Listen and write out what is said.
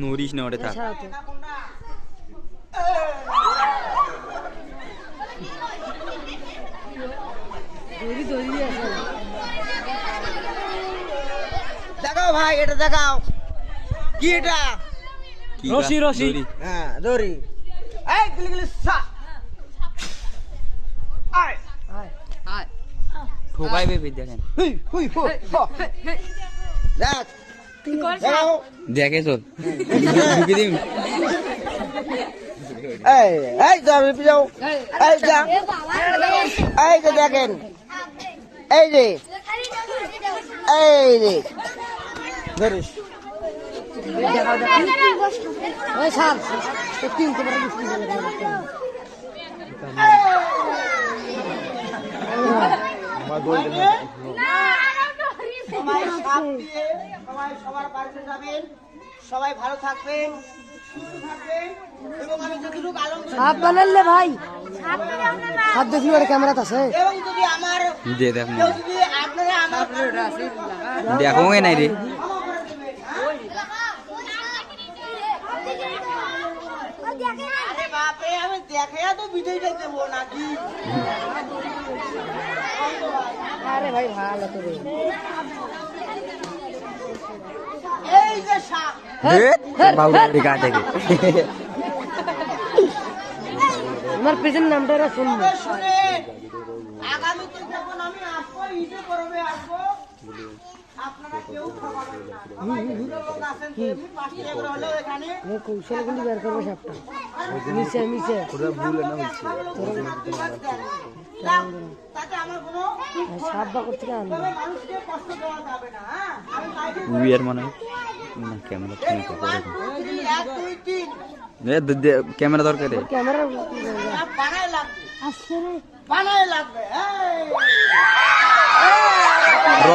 Norris না ওটা থাক দেখাও ভাই, এটা দেখাও কি এটা? রশি রশি হ্যাঁ দড়ি। এই গিলি গিলি সা আয় আয় ঠোকাই বেবি দেখেন হুই হুই হো দেখ দেখাও। দেখে চল ঢুকে দিন এই এই যাও যাও, এই যা, এই যে দেখেন, এই যে এই যে ধরিস সবাই সাপ দিয়ে সবাই সবার বাড়িতে যাবেন, সবাই ভালো থাকবেন, সুস্থ থাকবেন এবং আমি যতটুকু আলম সাপ বানালে ভাই সাপ দেখলি ওর ক্যামেরাতে আছে এবং যদি আমার দিয়ে দেখ কেউ যদি আপনারা আমার দেখো নাই রে আরে বাপরে, আমি দেখে তো বিজয়টা দেবো নাকি? আরে ভাই ভালো তো রে এই যে সাপ, বাবু গা থেকে আমার পেছন নামটা এরা শুনবো তবে শুনেন, আগামীতে যখন আমি আসবো, ঈদে পরবে আসবো, আপনারা কেউ খাওয়াবেন না। সবাই ঘুরে লোক আছেন তো, এমনি 5 টাকা করে হলেও এখানে কৌশলে কিন্তু বের করবে সাপটা মিশে মিশে তাতে আমার কোনো সাপ বা করতে আনবো তবে মানুষকে কষ্ট দেওয়া যাবে না। হ্যাঁ, আমি বাইরে উইয়ার মনে হয় না ক্যামেরা ঠিক করে 1 2 3 ক্যামেরা দরকার রে ক্যামেরা বানায় লাগবে, আসছে রে বানায় লাগবে। এই